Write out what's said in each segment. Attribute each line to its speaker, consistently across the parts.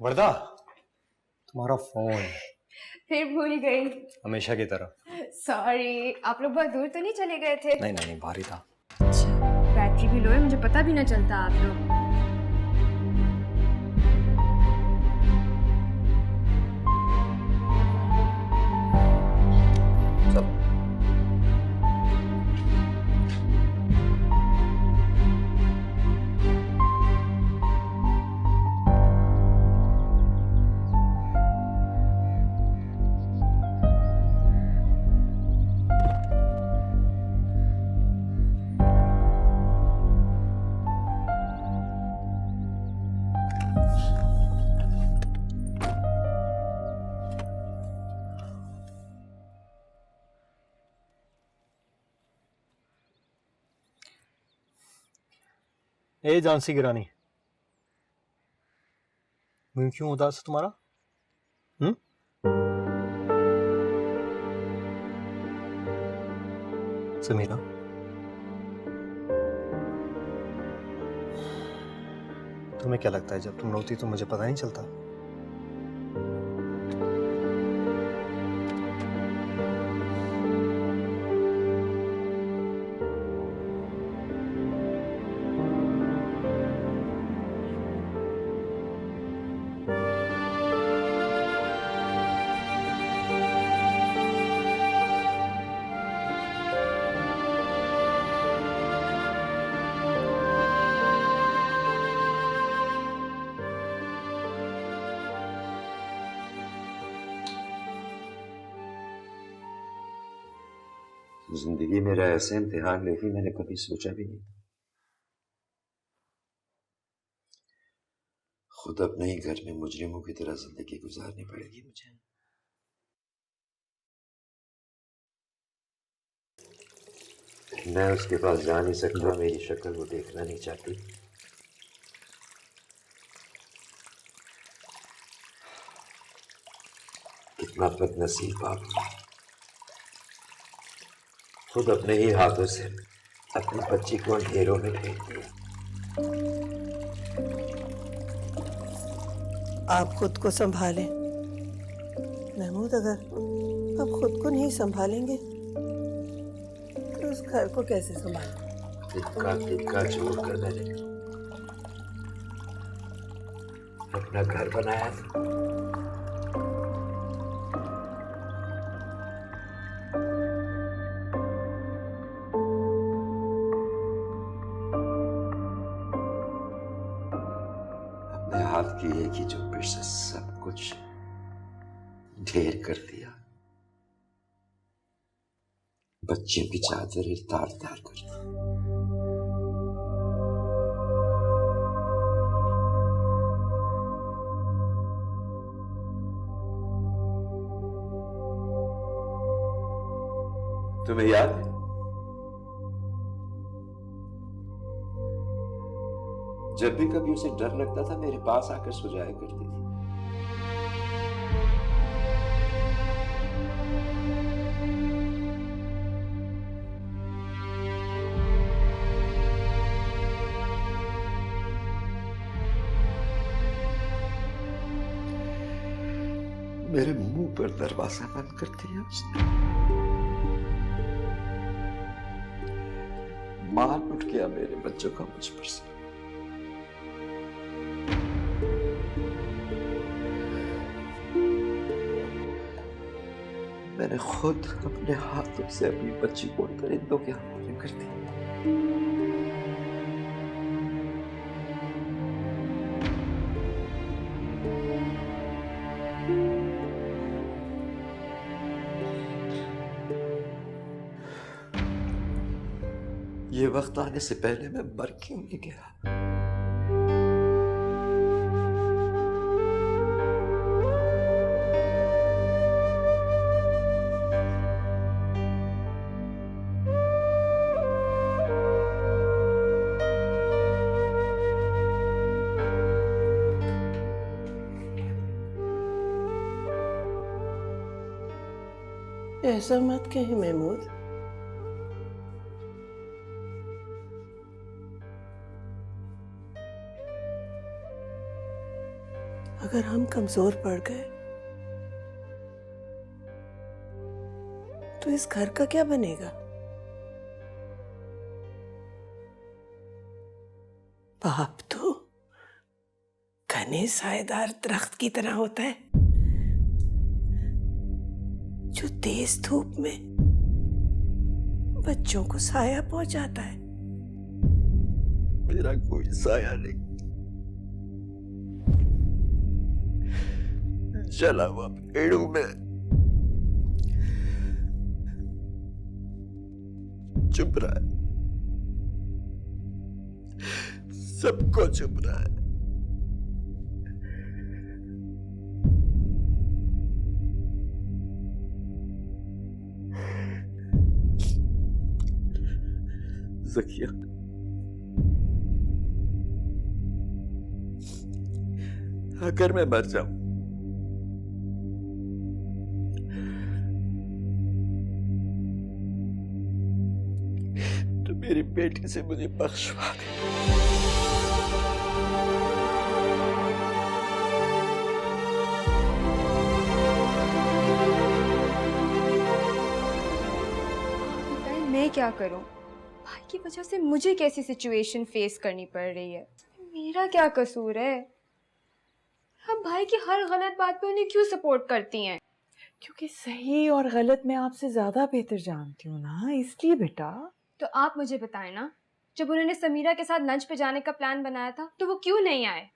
Speaker 1: वर्दा, तुम्हारा फोन।
Speaker 2: फिर भूल गई।
Speaker 1: हमेशा की तरह।
Speaker 2: सॉरी, आप लोग बहुत दूर तो नहीं चले गए थे?
Speaker 1: नहीं नहीं नहीं, भारी था।
Speaker 2: अच्छा, बैटरी भी लो है, मुझे पता भी ना चलता आप लोग।
Speaker 1: चलो। ए झांसी की रानी, मुझे क्यों उदास है तुम्हारा? समीरा, तुम्हें क्या लगता है जब तुम रोती तो मुझे पता नहीं चलता?
Speaker 3: जिंदगी मेरा ऐसे इम्तिहान लेगी मैंने कभी सोचा भी नहीं। खुद अपने ही घर में मुजरिमों की तरह जिंदगी गुजारनी पड़ेगी मुझे। मैं उसके पास जा नहीं सकता, मेरी शक्ल वो देखना नहीं चाहती। कितना बदनसीब आप, खुद अपने ही हाथों से अपनी बच्ची को अंधेरों में फेंक दिया।
Speaker 4: आप खुद को संभालें महमूद। अगर आप खुद को नहीं संभालेंगे तो उस घर को कैसे संभालें?
Speaker 3: तिक्का तिक्का छोड़कर मैंने अपना घर बनाया था। अपने हाथ की एक ही झुंबिश से सब कुछ ढेर कर दिया। बच्चियों की चादरें तार तार कर दी। तुम्हें याद है जब भी कभी उसे डर लगता था मेरे पास आकर सो जाया करती थी। मेरे मुंह पर दरवाजा बंद कर दिया उसने। मान उठ गया मेरे बच्चों का मुझ पर से। मैंने खुद अपने हाथों से अपनी बच्ची को परिंदों के हवाले कर दी। ये वक्त आने से पहले मैं मर क्यों नहीं गया?
Speaker 4: ऐसा मत कहीं महमूद। अगर हम कमजोर पड़ गए तो इस घर का क्या बनेगा? बाप तो घने साएदार दरख्त की तरह होता है जो तेज धूप में बच्चों को साया पहुंचाता है।
Speaker 3: मेरा कोई साया नहीं, जला हुआ पेड़ों में चुप रहा है, सबको चुप रहा है। ज़किया, अगर मैं मर जाऊं तो मेरी बेटी से मुझे बख्शवा दे।
Speaker 2: बताएं मैं क्या करूं? भाई की वजह से मुझे कैसी सिचुएशन फेस करनी पड़ रही है? मेरा क्या कसूर है? अब भाई की हर गलत बात पे उन्हें क्यों सपोर्ट करती हैं?
Speaker 5: क्योंकि सही और गलत मैं आपसे ज्यादा बेहतर जानती हूँ ना, इसलिए बेटा।
Speaker 2: तो आप मुझे बताएं ना, जब उन्होंने समीरा के साथ लंच पे जाने का प्लान बनाया था तो वो क्यों नहीं आए?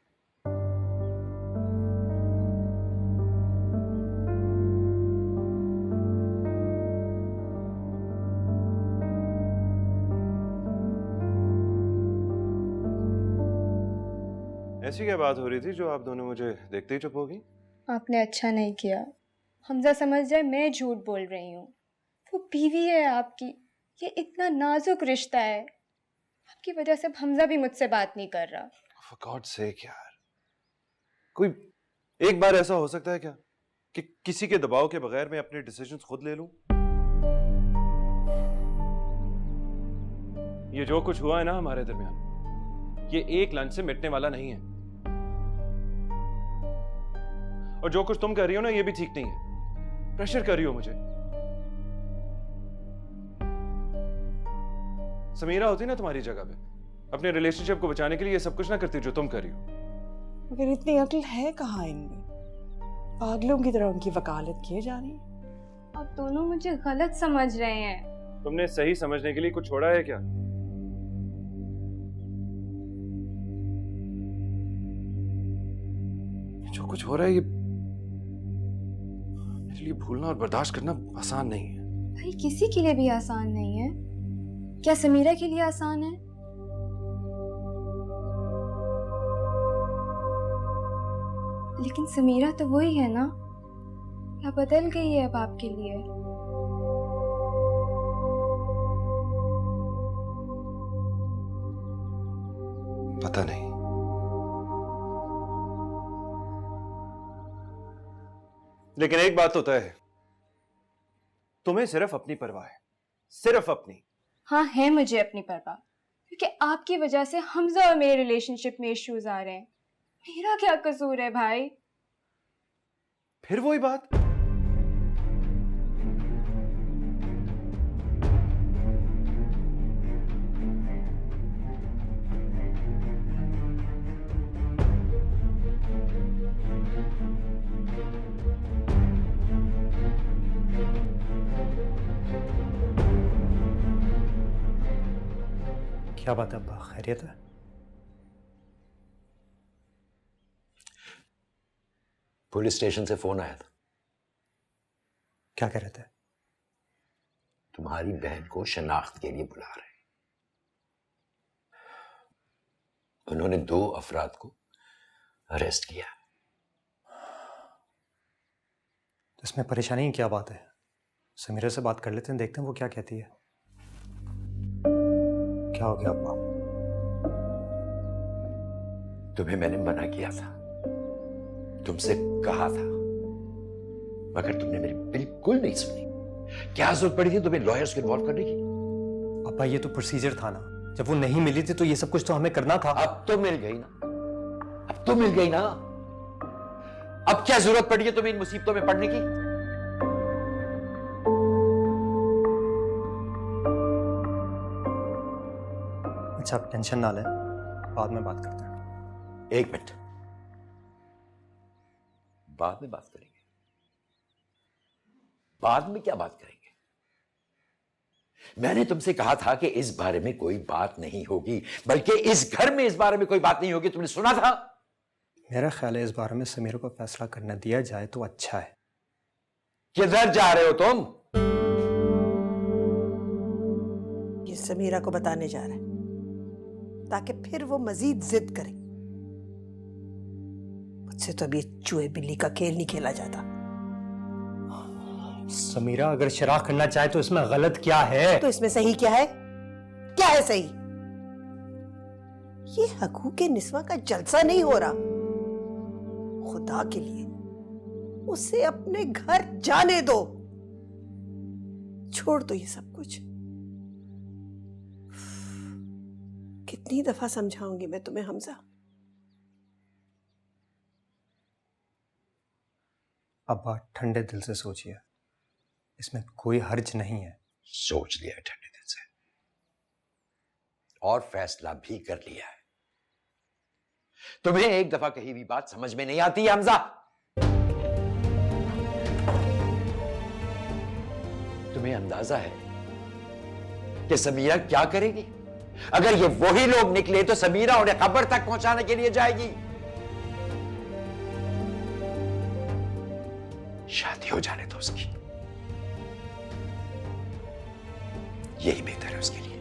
Speaker 1: ऐसी क्या बात हो रही थी जो आप दोनों मुझे देखते ही चुप होगी?
Speaker 2: आपने अच्छा नहीं किया। हमजा समझ जाए मैं झूठ बोल रही हूँ। वो बीवी है आपकी, ये इतना नाजुक रिश्ता है। आपकी वजह से हमजा भी मुझसे बात नहीं कर रहा।
Speaker 1: For God's sake यार, कोई एक बार ऐसा हो सकता है क्या कि किसी के दबाव के बगैर मैं अपने डिसीजंस खुद ले लूं? ये जो कुछ हुआ है ना हमारे दरमियान, ये एक लंच से मिटने वाला नहीं है। और जो कुछ तुम कर रही हो ना, ये भी ठीक नहीं है। प्रेशर कर रही हो मुझे। समीरा होती ना तुम्हारी जगह पे, अपने रिलेशनशिप को बचाने के लिए ये सब कुछ ना करती जो तुम कर रही हो।
Speaker 5: मगर इतनी अक्ल है कहाँ इनमें? पागलों की तरह उनकी वकालत किए जा रही है।
Speaker 2: आप दोनों मुझे गलत समझ रहे हैं।
Speaker 1: तुमने सही समझने के लिए कुछ छोड़ा है क्या? जो कुछ हो रहा है ये मेरे लिए भूलना और बर्दाश्त करना आसान नहीं है।
Speaker 2: भाई किसी के लिए भी आसान नहीं है। क्या समीरा के लिए आसान है? लेकिन समीरा तो वही है ना, या बदल गई है अब आपके लिए?
Speaker 1: पता नहीं। लेकिन एक बात तो तय है, तुम्हें सिर्फ अपनी परवाह है, सिर्फ अपनी।
Speaker 2: हाँ है मुझे अपनी परवाह, क्योंकि आपकी वजह से हमजा और मेरे रिलेशनशिप में इश्यूज आ रहे हैं। मेरा क्या कसूर है भाई?
Speaker 1: फिर वही बात। क्या बात है अब्बा, खैरियत है?
Speaker 3: पुलिस स्टेशन से फोन आया था,
Speaker 1: क्या कह रहे थे?
Speaker 3: तुम्हारी बहन को शनाख्त के लिए बुला रहे हैं। उन्होंने 2 अफराद को अरेस्ट किया।
Speaker 1: इसमें परेशानी की क्या बात है? समीरा से बात कर लेते हैं, देखते हैं वो क्या कहती है। क्या हो गया अब्बा?
Speaker 3: तुम्हें मैंने मना किया था, तुमसे कहा था, मगर तुमने मेरी बिल्कुल नहीं सुनी। क्या जरूरत पड़ी थी तुम्हें लॉयर्स को इन्वॉल्व करने की?
Speaker 1: अब्बा ये तो प्रोसीजर था ना, जब वो नहीं मिली थी तो ये सब कुछ तो हमें करना था।
Speaker 3: अब तो मिल गई ना, अब तो मिल गई ना। अब क्या जरूरत पड़ी है तुम्हें इन मुसीबतों में पड़ने की?
Speaker 6: अच्छा, आप टेंशन ना लें, बाद में बात करते हैं।
Speaker 3: एक मिनट, बाद में बात करेंगे? बाद में क्या बात करेंगे? मैंने तुमसे कहा था कि इस बारे में कोई बात नहीं होगी, बल्कि इस घर में इस बारे में कोई बात नहीं होगी। तुमने सुना था?
Speaker 6: मेरा ख्याल है इस बारे में समीरा को फैसला करने दिया जाए तो अच्छा है।
Speaker 3: किधर जा रहे हो तुम?
Speaker 4: ये समीरा को बताने जा रहा है ताकि फिर वो मजीद जिद करे। मुझसे तो अभी चूहे बिल्ली का खेल नहीं खेला जाता।
Speaker 6: समीरा अगर शराब करना चाहे तो इसमें गलत क्या है?
Speaker 4: तो इसमें सही क्या है? क्या है सही? ये हकूक निस्वा का जलसा नहीं हो रहा। खुदा के लिए उसे अपने घर जाने दो। छोड़ दो ये सब कुछ। कितनी दफा समझाऊंगी मैं तुम्हें हमजा।
Speaker 6: अब बात ठंडे दिल से सोचिए, इसमें कोई हर्ज नहीं है।
Speaker 3: सोच लिया है ठंडे दिल से और फैसला भी कर लिया है। तुम्हें एक दफा कही भी बात समझ में नहीं आती है हमजा? तुम्हें अंदाजा है कि समीरा क्या करेगी? अगर ये वही लोग निकले तो समीरा उन्हें कब्र तक पहुंचाने के लिए जाएगी। शादी हो जाने दो उसकी, यही बेहतर है उसके लिए।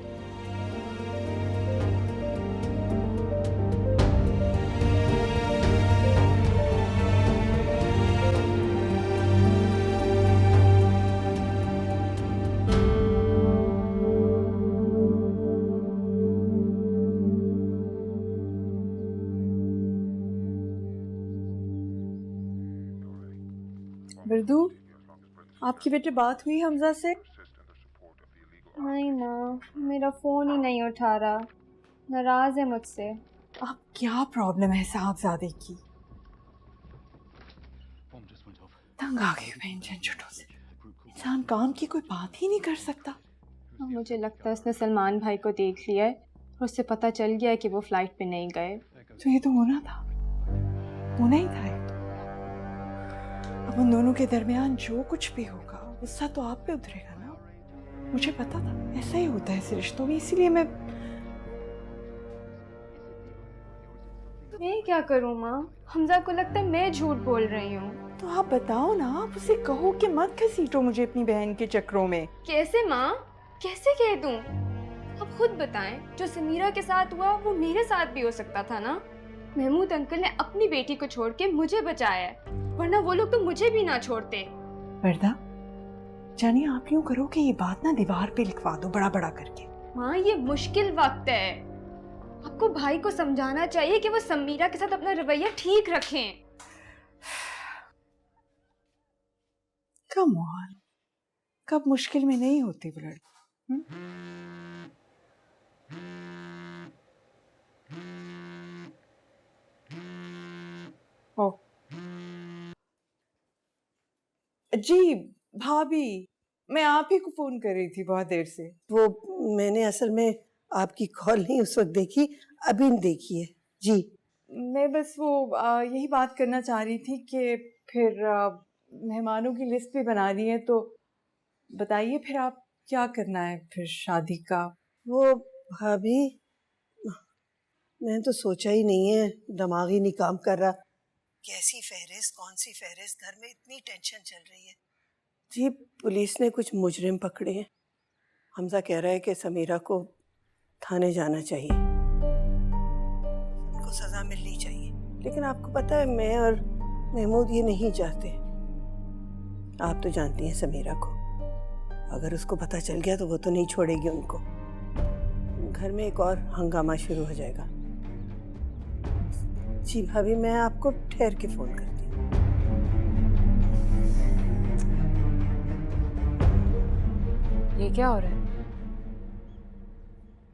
Speaker 5: बिरदू, आपकी बेटे बात हुई हमजा से?
Speaker 2: नहीं ना, मेरा फोन ही नहीं उठा रहा, नाराज है मुझसे।
Speaker 5: अब क्या प्रॉब्लम है साहबजादे की? तंग आ गई मैं इन झंझटों से। इंसान काम की कोई बात ही नहीं कर सकता।
Speaker 2: मुझे लगता है उसने सलमान भाई को देख लिया है और उससे पता चल गया है कि वो फ्लाइट पे नहीं गए।
Speaker 5: तो ये तो होना था, होना ही था। अब उन दोनों के दरमियान जो कुछ भी होगा गुस्सा तो आप पे उतरेगा ना। मुझे पता था ऐसा ही होता है इस रिश्तों में, इसीलिए मैं
Speaker 2: क्या करूँ माँ? हमजा को लगता है मैं झूठ बोल रही हूँ।
Speaker 5: तो आप बताओ ना, आप उसे कहो कि मत घसीटो मुझे अपनी बहन के चक्रों में।
Speaker 2: कैसे माँ, कैसे कह दूँ? अब खुद बताएं, जो समीरा के साथ हुआ वो मेरे साथ भी हो सकता था ना। महमूद अंकल ने अपनी बेटी को छोड़ के मुझे बचाया है, वरना वो लोग तो मुझे भी ना छोड़ते।
Speaker 5: वर्दा, जानिए आप यूं करो कि ये बात ना दीवार पे लिखवा दो बड़ा बड़ा करके।
Speaker 2: माँ ये मुश्किल वक्त है, आपको भाई को समझाना चाहिए कि वो समीरा के साथ अपना रवैया ठीक रखें।
Speaker 5: कम ऑन, कब मुश्किल में नहीं होती ब्लड। ओ जी भाभी, मैं आप ही को फोन कर रही थी बहुत देर से।
Speaker 4: वो मैंने असल में आपकी कॉल नहीं उस वक्त देखी, अभी देखी है जी।
Speaker 5: मैं बस वो यही बात करना चाह रही थी कि फिर मेहमानों की लिस्ट भी बना ली है, तो बताइए फिर आप क्या करना है फिर शादी का?
Speaker 4: वो भाभी, मैंने तो सोचा ही नहीं है, दिमाग ही नहीं काम कर रहा। कैसी फहरिस्त, कौन सी फहरिस्त, घर में इतनी टेंशन चल रही है। जी पुलिस ने कुछ मुजरिम पकड़े हैं। हमजा कह रहा है कि समीरा को थाने जाना चाहिए, उनको सजा मिलनी चाहिए। लेकिन आपको पता है मैं और महमूद ये नहीं चाहते। आप तो जानती हैं समीरा को, अगर उसको पता चल गया तो वो तो नहीं छोड़ेगी उनको। घर में एक और हंगामा शुरू हो जाएगा। जी भाभी, मैं आपको ठहर के फोन करती हूँ।
Speaker 7: ये क्या हो रहा है?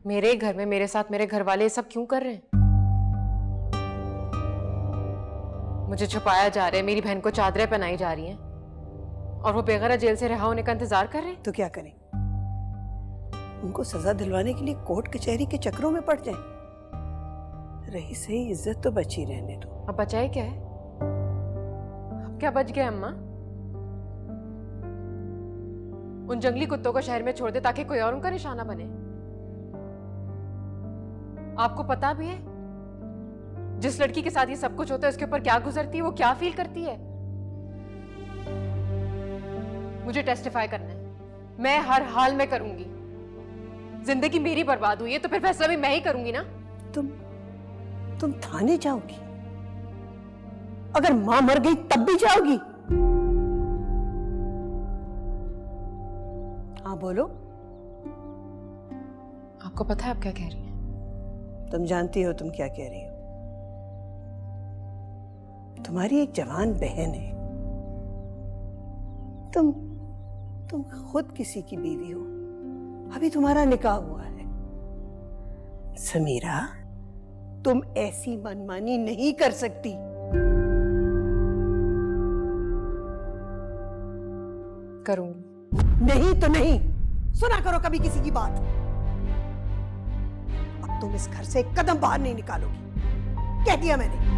Speaker 7: मेरे घर में मेरे साथ मेरे घर वाले ये सब क्यों कर रहे हैं? मुझे छुपाया जा रहा है, मेरी बहन को चादरें पहनाई जा रही हैं और वो बेगैर जेल से रिहा होने का इंतजार कर रहे हैं।
Speaker 4: तो क्या करें? उनको सजा दिलवाने के लिए कोर्ट कचहरी के चक्रों में पड़ जाएं। रही सही इज्जत तो बची रहने दो।
Speaker 7: अब बचा ही क्या है? अब क्या बच गया अम्मा? उन जंगली कुत्तों को शहर में छोड़ दे ताकि कोई और उनका निशाना बने। आपको पता भी है जिस लड़की के साथ ये सब कुछ होता है उसके ऊपर क्या गुजरती है, वो क्या फील करती है? मुझे टेस्टिफाई करना है, मैं हर हाल में करूंगी। जिंदगी मेरी बर्बाद हुई है तो फिर फैसला भी मैं ही करूंगी ना।
Speaker 4: तुम थाने जाओगी? अगर मां मर गई तब भी जाओगी? हाँ बोलो।
Speaker 7: आपको पता है आप क्या कह रही हैं?
Speaker 4: तुम जानती हो तुम क्या कह रही हो। तुम्हारी एक जवान बहन है, तुम खुद किसी की बीवी हो, अभी तुम्हारा निकाह हुआ है। समीरा, तुम ऐसी मनमानी नहीं कर सकती।
Speaker 7: करूंगी।
Speaker 4: नहीं तो नहीं, सुना करो कभी किसी की बात। अब तुम इस घर से एक कदम बाहर नहीं निकालोगी, कह दिया मैंने।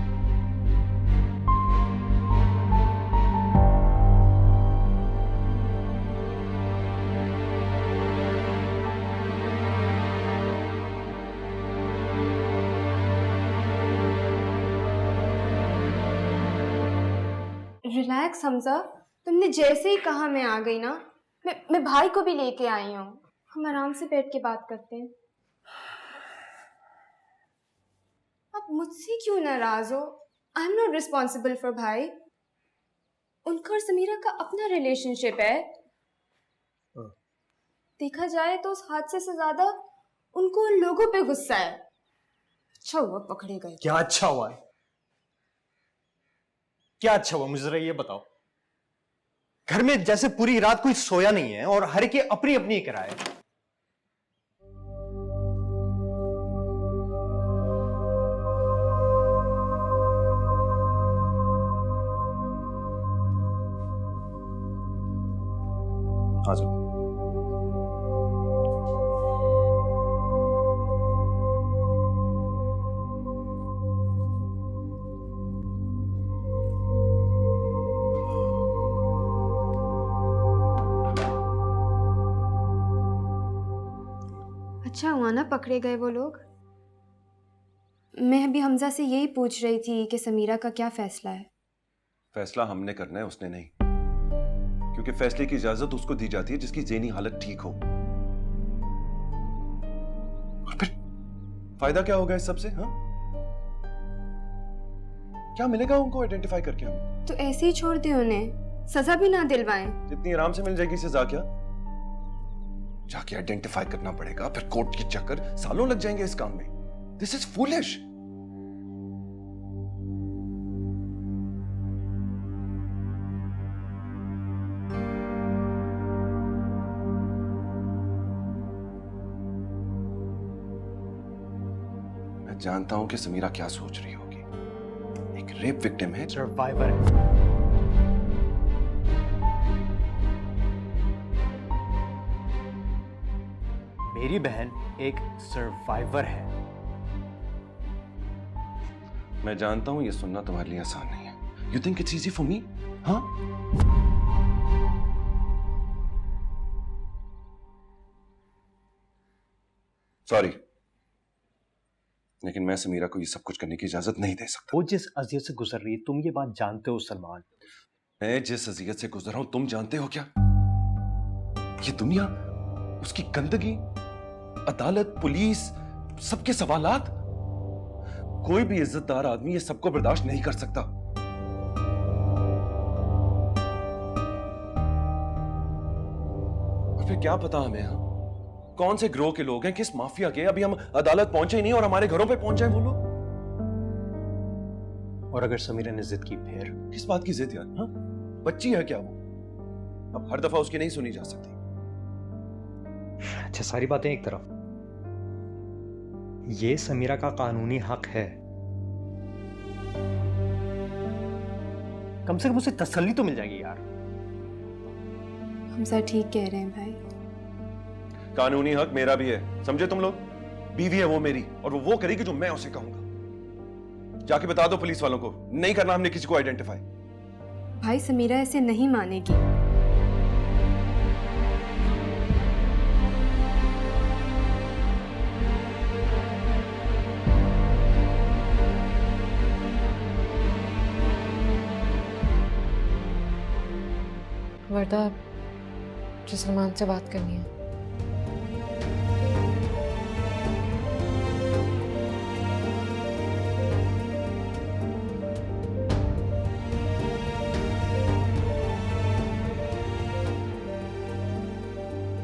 Speaker 2: रिलैक्स हमजा, तुमने जैसे ही कहा मैं आ गई ना। मैं भाई को भी लेके आई हूँ, हम आराम से बैठ के बात करते हैं। आप मुझसे क्यों नाराज हो? I am not responsible for भाई। उनका और समीरा का अपना रिलेशनशिप है। देखा जाए तो उस हादसे से ज्यादा उनको उन लोगों पे गुस्सा है। अच्छा हुआ पकड़े गए।
Speaker 6: क्या अच्छा हुआ है? क्या अच्छा हुआ मुझे जरा ये बताओ। घर में जैसे पूरी रात कोई सोया नहीं है और हर की अपनी अपनी किराए। आ जाओ।
Speaker 2: अच्छा हुआ ना पकड़े गए वो लोग। मैं अभी हमजा से यही पूछ रही थी कि समीरा का क्या फैसला है।
Speaker 1: फैसला हमने करना है, उसने नहीं, क्योंकि फैसले की इजाजत उसको दी जाती है जिसकी ज़हनी हालत ठीक हो। और फिर फायदा क्या होगा इस सबसे? हाँ, क्या मिलेगा उनको आइडेंटिफाई करके हमें?
Speaker 2: तो ऐसे ही छोड़ दे उन्हें, सजा भी ना दिलवाएं।
Speaker 1: इतनी आराम से मिल जाएगी सजा क्या? जाके आइडेंटिफाई करना पड़ेगा, फिर कोर्ट के चक्कर, सालों लग जाएंगे इस काम में। This is foolish. मैं जानता हूं कि समीरा क्या सोच रही होगी। एक रेप विक्टिम है,
Speaker 6: सर्वाइवर है। मेरी बहन एक सर्वाइवर है।
Speaker 1: मैं जानता हूं ये सुनना तुम्हारे लिए आसान नहीं है। You think it's easy for me? हाँ, सॉरी, लेकिन मैं समीरा को ये सब कुछ करने की इजाजत नहीं दे सकता।
Speaker 6: वो जिस अजियत से गुजर रही है तुम ये बात जानते हो सलमान।
Speaker 1: मैं जिस अजियत से गुजर रहा हूं तुम जानते हो क्या? ये दुनिया, उसकी गंदगी, अदालत, पुलिस, सबके सवालात, कोई भी इज्जतदार आदमी ये सबको बर्दाश्त नहीं कर सकता। और फिर क्या पता हमें, हाँ, कौन से ग्रोह के लोग हैं, किस माफिया के। अभी हम अदालत पहुंचे ही नहीं और हमारे घरों पे पहुंच जाए वो लोग।
Speaker 6: और अगर समीरा ने जिद की फिर?
Speaker 1: किस बात की जिद यार? हाँ, बच्ची है क्या वो? अब हर दफा उसकी नहीं सुनी जा सकती।
Speaker 6: अच्छा, सारी बातें एक तरफ, ये समीरा का कानूनी हक है। कम से कम उसे तसल्ली तो मिल जाएगी यार।
Speaker 2: हम सर ठीक कह रहे हैं भाई।
Speaker 1: कानूनी हक मेरा भी है, समझे तुम लोग? बीवी है वो मेरी, और वो करेगी जो मैं उसे कहूंगा। जाके बता दो पुलिस वालों को, नहीं करना हमने किसी को आइडेंटिफाई।
Speaker 2: भाई समीरा ऐसे नहीं मानेगी।
Speaker 7: वर्दा, मुझे सलमान से बात करनी है।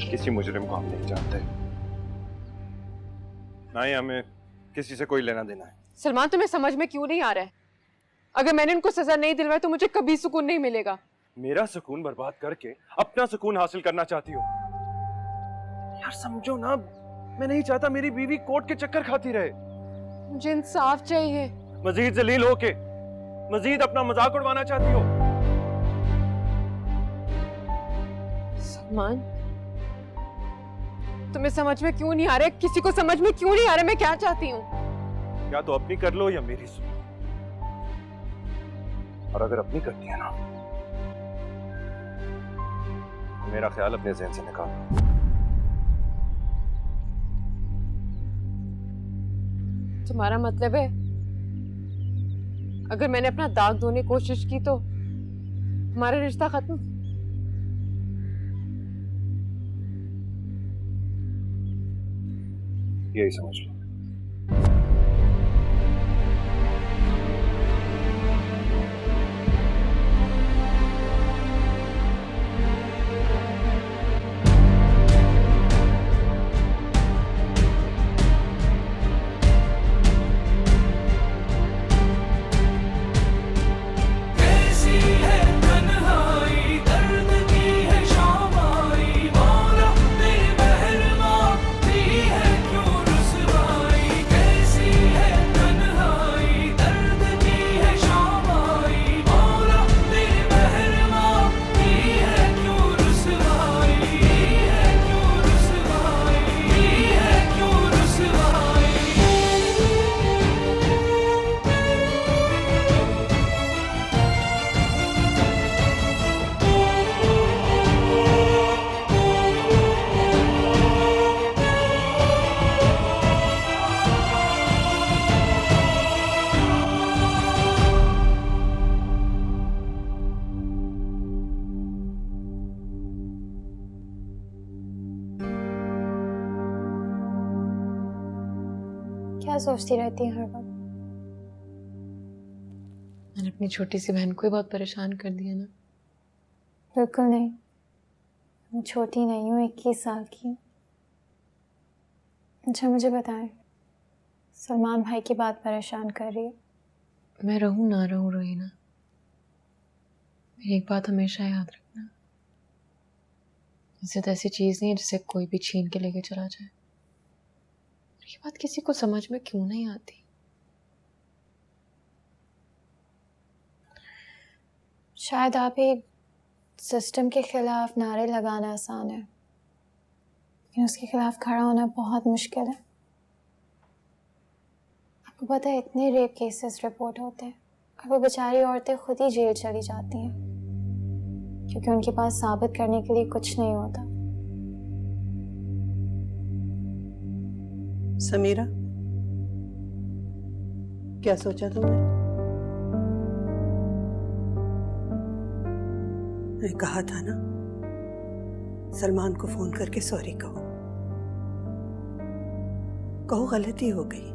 Speaker 1: किसी मुजरिम को हम नहीं जानते, ना ही हमें किसी से कोई लेना देना है।
Speaker 7: सलमान, तुम्हें समझ में क्यों नहीं आ रहा है? अगर मैंने उनको सजा नहीं दिलवाई तो मुझे कभी सुकून नहीं मिलेगा।
Speaker 1: मेरा सुकून बर्बाद करके अपना सुकून हासिल करना चाहती हो? यार समझो ना, मैं नहीं चाहता मेरी बीवी कोर्ट के चक्कर खाती रहे।
Speaker 7: मुझे इंसाफ चाहिए।
Speaker 1: मजीद जलील होके मजीद अपना मजाक उड़वाना चाहती हो?
Speaker 7: सलमान, तुम्हें समझ में क्यों नहीं आ रहा है? किसी को समझ में क्यों नहीं आ रहा है मैं क्या चाहती हूँ?
Speaker 1: या तो अपनी कर लो या मेरी सुनो, और अगर अपनी करती है ना, तो मेरा ख्याल अपने ज़हन से निकाल दो।
Speaker 7: तुम्हारा मतलब है अगर मैंने अपना दाग धोने की कोशिश की तो हमारा रिश्ता खत्म?
Speaker 1: यही समझ लो।
Speaker 2: क्या सोचती रहती है हर वक्त?
Speaker 7: मैंने अपनी छोटी सी बहन को ही बहुत परेशान कर दिया ना।
Speaker 2: बिल्कुल नहीं, मैं छोटी नहीं हूँ, 21 साल की हूँ। अच्छा मुझे बताएं, सलमान भाई की बात परेशान कर रही है?
Speaker 7: मैं रहूं ना रहूं रोहीना, मेरी एक बात हमेशा याद रखना, इज्जत ऐसी चीज नहीं है जिसे कोई भी छीन के लेके चला जाए। ये बात किसी को समझ में क्यों नहीं आती?
Speaker 2: शायद आप ही सिस्टम के खिलाफ नारे लगाना आसान है, लेकिन उसके खिलाफ खड़ा होना बहुत मुश्किल है। आपको पता है इतने रेप केसेस रिपोर्ट होते हैं और वो बेचारी औरतें खुद ही जेल चली जाती हैं क्योंकि उनके पास साबित करने के लिए कुछ नहीं होता।
Speaker 4: समीरा, क्या सोचा तुमने? मैंने कहा था ना, सलमान को फोन करके सॉरी कहो। कहो गलती हो गई।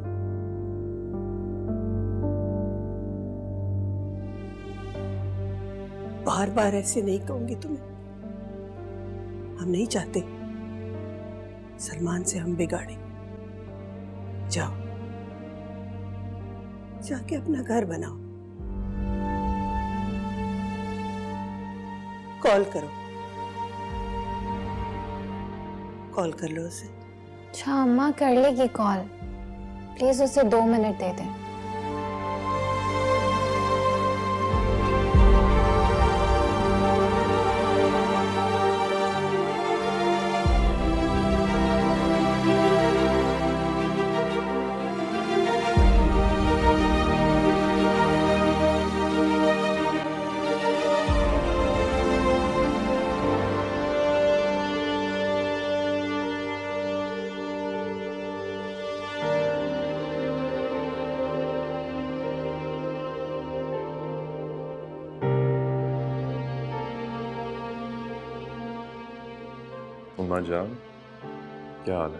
Speaker 4: बार बार ऐसे नहीं कहूंगी तुम्हें। हम नहीं चाहते सलमान से हम बिगाड़े। जाओ, जाके अपना घर बनाओ। कॉल करो, कॉल कर लो उसे।
Speaker 2: अच्छा अम्मा कर लेगी कॉल, प्लीज उसे 2 मिनट दे दें।
Speaker 1: अम्मा जान, क्या हाल है?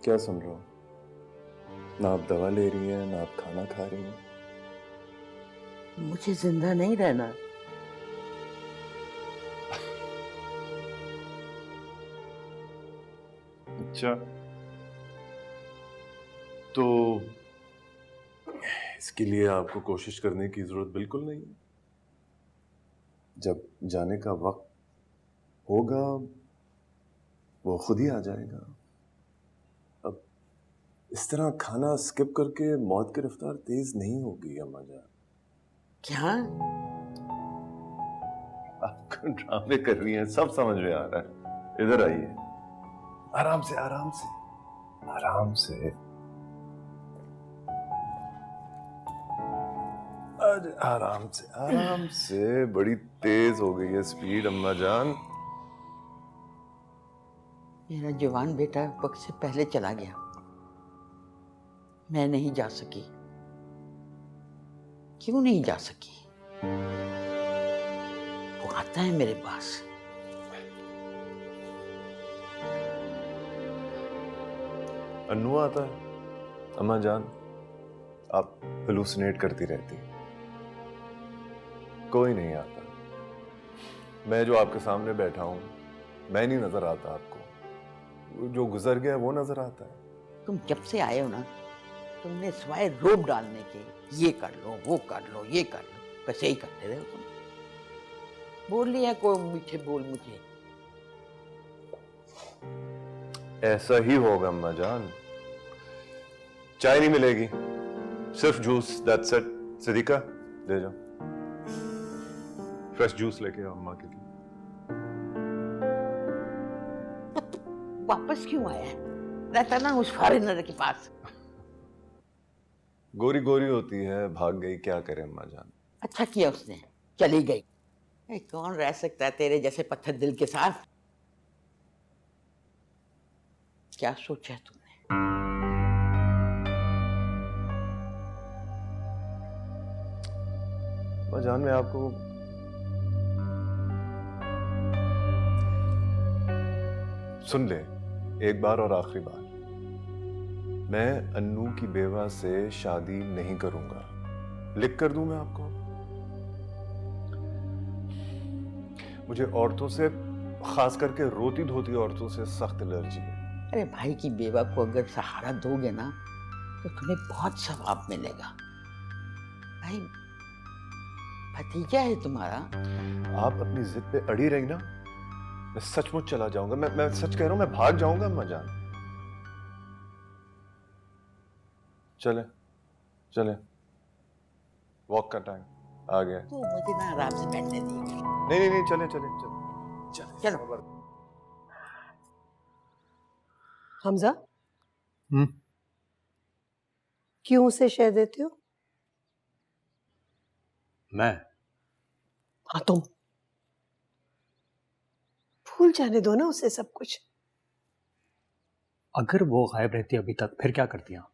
Speaker 1: क्या सुन रहे हो? ना आप दवा ले रही हैं, ना आप खाना खा रही हैं।
Speaker 4: मुझे जिंदा नहीं रहना।
Speaker 1: अच्छा, तो इसके लिए आपको कोशिश करने की जरूरत बिल्कुल नहीं है। जब जाने का वक्त होगा वो खुद ही आ जाएगा। अब इस तरह खाना स्किप करके मौत की रफ्तार तेज नहीं होगी अम्मा जान।
Speaker 4: क्या?
Speaker 1: आपको ड्रामे कर रही हैं, सब समझ में आ रहा है। इधर आइए, आराम से आराम से आराम से। अरे आराम से। बड़ी तेज हो गई है स्पीड अम्मा जान।
Speaker 8: मेरा जवान बेटा वक्त से पहले चला गया, मैं नहीं जा सकी। क्यों नहीं जा सकी? वो आता है मेरे पास।
Speaker 1: अन्नू आता है अम्मा जान, आप हेलुसिनेट करती रहती हैं। कोई नहीं आता। मैं जो आपके सामने बैठा हूं, मैं नहीं नजर आता आपको। जो गुजर गया वो नजर आता है।
Speaker 8: तुम जब से आए हो ना, तुमने सिवाय रोब डालने के ये कर लो, वो कर लो, ये कर लो, बस यही करते रहे हो तुम। बोल लिया कोई मीठे बोल मुझे।
Speaker 1: ऐसा ही होगा अम्मा जान। चाय नहीं मिलेगी, सिर्फ जूस, दैट्स इट। सिद्दीका ले जाओ, फ्रेश जूस लेके आओ अम्मा के लिए।
Speaker 8: वापस क्यों आया है? रहता ना उस फॉरेनर के पास।
Speaker 1: गोरी गोरी होती है, भाग गई, क्या करे अम्मा जान।
Speaker 8: अच्छा किया उसने, चली गई। कौन रह सकता है तेरे जैसे पत्थर दिल के साथ? क्या सोचा है तुमने?
Speaker 1: अम्मा जान, मैं आपको सुन ले, एक बार और आखिरी बार, मैं अन्नू की बेवा से शादी नहीं करूंगा। लिख कर दूं मैं आपको। मुझे औरतों से, खास करके रोती धोती औरतों से सख्त एलर्जी है।
Speaker 8: अरे भाई की बेवा को अगर सहारा दोगे ना तो तुम्हें बहुत सवाब मिलेगा। भाई भतीजा है तुम्हारा।
Speaker 1: आप अपनी जिद पे अड़ी रही ना, मैं सचमुच चला जाऊंगा। मैं सच कह रहा हूं, मैं भाग जाऊंगा अम्मा जान। चले चले, वॉक का टाइम आ गया।
Speaker 8: तो मुझे ना आराम से बैठने दीजिए।
Speaker 1: नहीं नहीं नहीं, चले चले चले
Speaker 8: चलो।
Speaker 4: हमजा, क्यों उसे शह देते हो?
Speaker 6: मैं?
Speaker 4: हाँ तुम। भूल जाने दो ना उसे सब कुछ।
Speaker 6: अगर वो गायब रहती अभी तक, फिर क्या करती आप?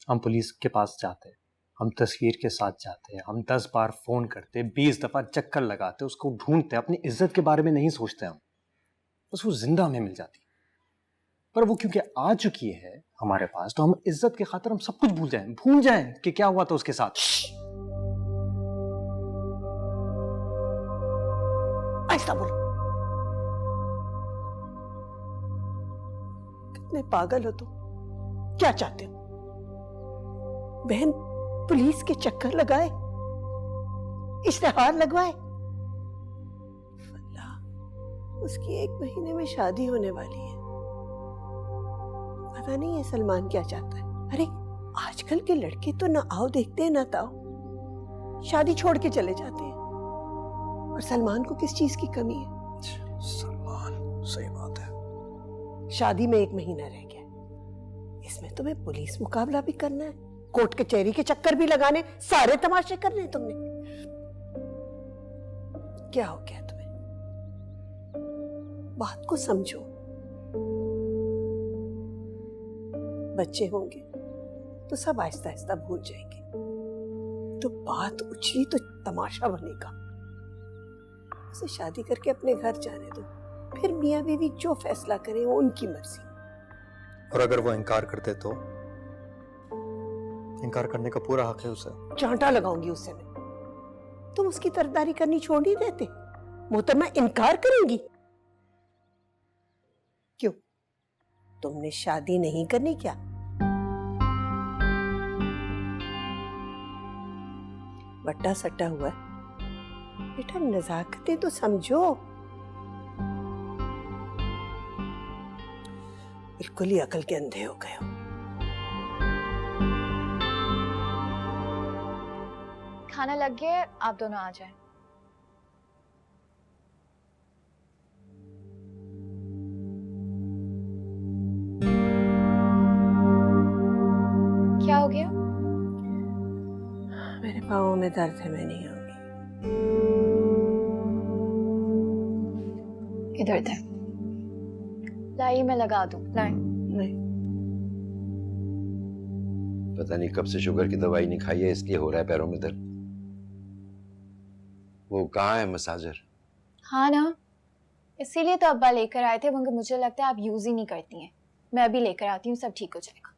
Speaker 6: हम पुलिस के पास जाते, हम तस्वीर के साथ जाते, हम 10 बार फोन करते, 20 दफा चक्कर लगाते, उसको ढूंढते, अपनी इज्जत के बारे में नहीं सोचते हम। बस वो जिंदा हमें मिल जाती। पर वो क्योंकि आ चुकी है हमारे पास, तो हम इज्जत के खातिर हम सब कुछ भूल जाएं कि क्या हुआ था उसके साथ।
Speaker 4: ऐसा बोलो। कितने पागल हो तुम। क्या चाहते हो? बहन पुलिस के चक्कर लगाए, इश्तेहार लगवाए। अल्लाह, उसकी 1 महीने में शादी होने वाली है। पता नहीं है सलमान क्या चाहता है। अरे आजकल के लड़के तो ना आओ देखते हैं ना ताओ, शादी छोड़ के चले जाते हैं। और सलमान को किस चीज की कमी है?
Speaker 6: सलमान, सही बात है।
Speaker 4: शादी में 1 महीना रह गया, इसमें तुम्हें पुलिस मुकाबला भी करना है, कोर्ट कचहरी के चक्कर भी लगाने, सारे तमाशे करने हैं तुमने। क्या हो गया तुम्हें? बात को समझो। बच्चे होंगे तो सब आहिस्ता आहिस्ता भूल जाएंगे, तो बात उछली तो तमाशा बनेगा। उसे शादी करके अपने घर जाने दो, फिर मियाँ बीवी जो फैसला करें वो उनकी मर्जी।
Speaker 6: और अगर वो इनकार करते तो? इनकार करने का पूरा हक है उसे।
Speaker 4: चांटा लगाऊंगी उससे मैं। तुम उसकी तरफदारी करनी छोड़ नहीं देते? मोहतरमा इनकार करेंगी? क्यों, तुमने शादी नहीं करनी क्या? बट्टा सट्टा हुआ बेटा, नजाकतें तो समझो। बिल्कुल ही अकल के अंधे हो गए हो।
Speaker 9: खाना लग गया है, आप दोनों आ जाएं। क्या हो गया?
Speaker 4: मेरे पाँवों में दर्द है, मैं नहीं आऊंगी।
Speaker 9: इधर दे, लाइए मैं लगा दूं। लाए।
Speaker 4: नहीं,
Speaker 3: पता नहीं कब से शुगर की दवाई नहीं खाई है, इसलिए हो रहा है पैरों में दर्द। वो कहाँ है मसाजर?
Speaker 9: हाँ ना, इसीलिए तो अब्बा लेकर आए थे, मगर मुझे लगता है आप यूज ही नहीं करती हैं। मैं अभी लेकर आती हूँ, सब ठीक हो जाएगा।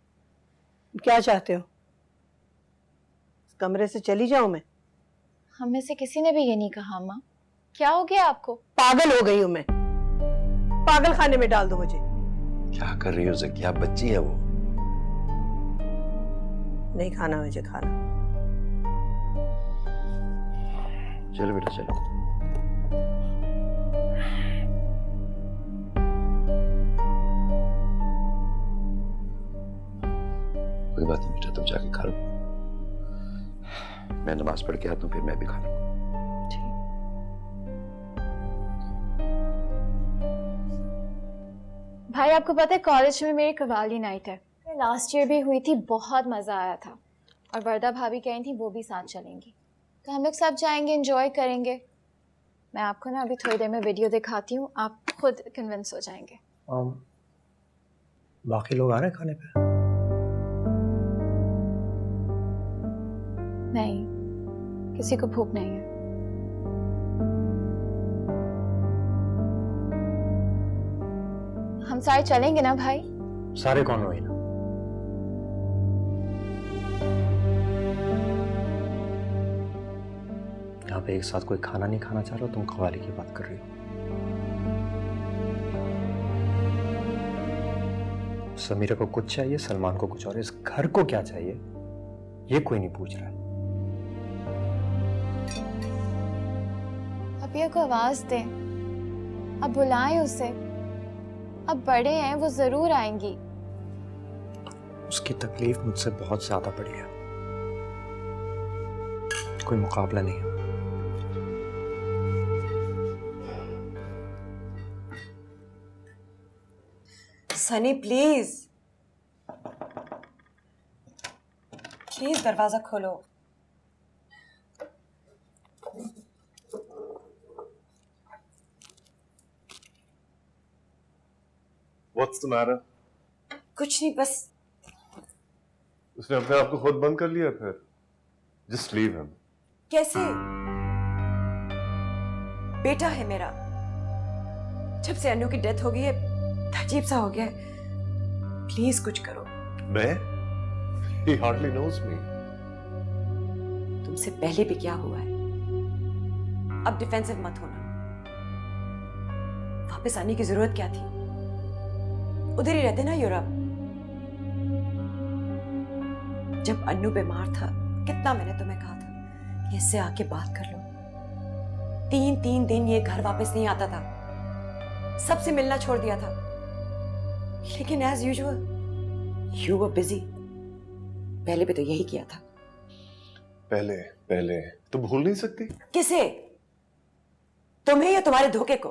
Speaker 4: क्या चाहते हो? इस कमरे से चली जाऊं मैं?
Speaker 9: हम में से किसी ने भी ये नहीं कहा। माँ, क्या हो गया आपको?
Speaker 4: पागल हो गई हूं मैं। पागल खाने में डाल दो मुझे।
Speaker 3: क्या कर रही हो ज़किया? बच्ची है वो।
Speaker 4: नहीं खाना मुझे खाना।
Speaker 3: चलो बेटा चलो। कोई बात नहीं बेटा, तुम जाके खा लो। मैं नमाज पढ़ के आता हूँ, फिर मैं भी खा लूंगा।
Speaker 9: भाई आपको पता है कॉलेज में मेरी कवाली नाइट है, लास्ट ईयर भी हुई थी, बहुत मजा आया था। और वर्दा भाभी कह रही थी वो भी साथ चलेंगी, तो हम लोग सब जाएंगे, एंजॉय करेंगे। मैं आपको ना अभी थोड़ी देर में वीडियो दिखाती हूँ, आप खुद कन्विंस हो जाएंगे।
Speaker 6: बाकी लोग आ रहे हैं खाने पे?
Speaker 9: नहीं, किसी को भूख नहीं है। हम सारे चलेंगे ना भाई?
Speaker 6: सारे कौन हुए ना? यहाँ पे एक साथ कोई खाना नहीं खाना चाह रहा, तुम कवाली की बात कर रही हो। समीरा को कुछ चाहिए, सलमान को कुछ और, इस घर को क्या चाहिए ये कोई नहीं पूछ रहा है।
Speaker 9: अबिया को आवाज दें, अब बुलाएं उसे। अब बड़े हैं, वो जरूर आएंगी।
Speaker 6: उसकी तकलीफ मुझसे बहुत ज्यादा बड़ी है, कोई मुकाबला नहीं है।
Speaker 10: सनी प्लीज प्लीज दरवाजा खोलो।
Speaker 1: What's the matter?
Speaker 10: कुछ नहीं, बस
Speaker 1: उसने अपने आप को खुद बंद कर लिया फिर? Just leave him.
Speaker 10: कैसे? बेटा है मेरा, जब से अनु की डेथ हो गई है अजीब सा हो गया है। प्लीज कुछ करो।
Speaker 1: मैं? He hardly knows me.
Speaker 10: तुमसे पहले भी क्या हुआ है, अब डिफेंसिव मत होना। वापस आने की जरूरत क्या थी? उधर ही रहते ना यूरोप। जब अन्नू बीमार था कितना मैंने तुम्हें कहा था कि इससे आके बात कर लो। 3 दिन ये घर वापस नहीं आता था, सबसे मिलना छोड़ दिया था। लेकिन as usual you were busy. पहले भी तो यही किया था।
Speaker 1: पहले तो भूल नहीं सकती?
Speaker 10: किसे? तुम्हें या तुम्हारे धोखे को?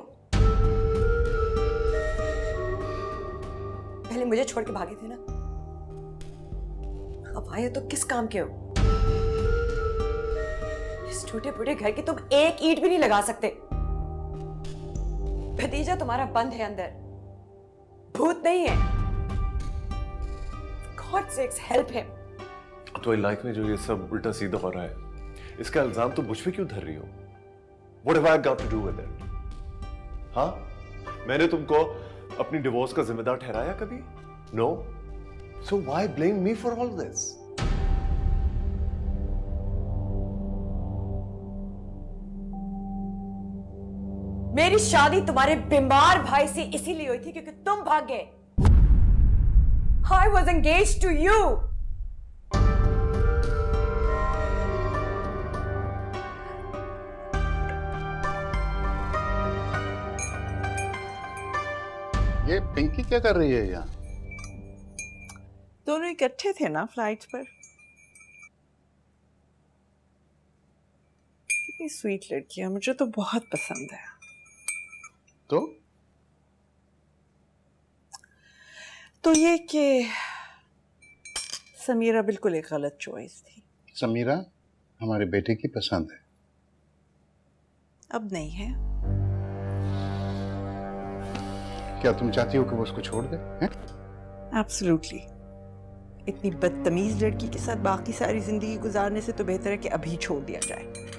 Speaker 10: पहले मुझे छोड़ के भागे थे ना, अब आए तो किस काम के हो? इस टूटे फूटे घर की तुम एक ईंट भी नहीं लगा सकते। भतीजा तुम्हारा बंद है अंदर, भूत नहीं है। God sakes help him.
Speaker 1: तुम्हारी लाइफ में जो ये सब उल्टा सीधा हो रहा है, इसका इल्जाम तो मुझ पे क्यों धर रही हो? What have I got to do with it? हाँ, मैंने तुमको अपनी डिवोर्स का जिम्मेदार ठहराया कभी? No. So why blame me for all this?
Speaker 10: मेरी शादी तुम्हारे बीमार भाई से इसीलिए हुई थी क्योंकि तुम भाग गए। I was engaged to you.
Speaker 11: ये पिंकी क्या कर रही है यहाँ?
Speaker 5: दोनों इकट्ठे थे ना फ्लाइट पर। कितनी स्वीट लड़की है, मुझे तो बहुत पसंद है। तो ये कि समीरा बिल्कुल एक गलत चॉइस थी।
Speaker 11: समीरा हमारे बेटे की पसंद है।
Speaker 5: अब नहीं है।
Speaker 11: क्या तुम चाहती हो कि वो उसको छोड़ दे?
Speaker 5: एब्सोल्युटली। इतनी बदतमीज लड़की के साथ बाकी सारी जिंदगी गुजारने से तो बेहतर है कि अभी छोड़ दिया जाए।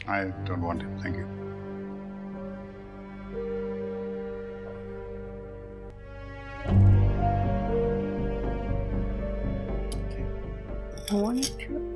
Speaker 11: I don't want it. Thank you.
Speaker 5: I want it to.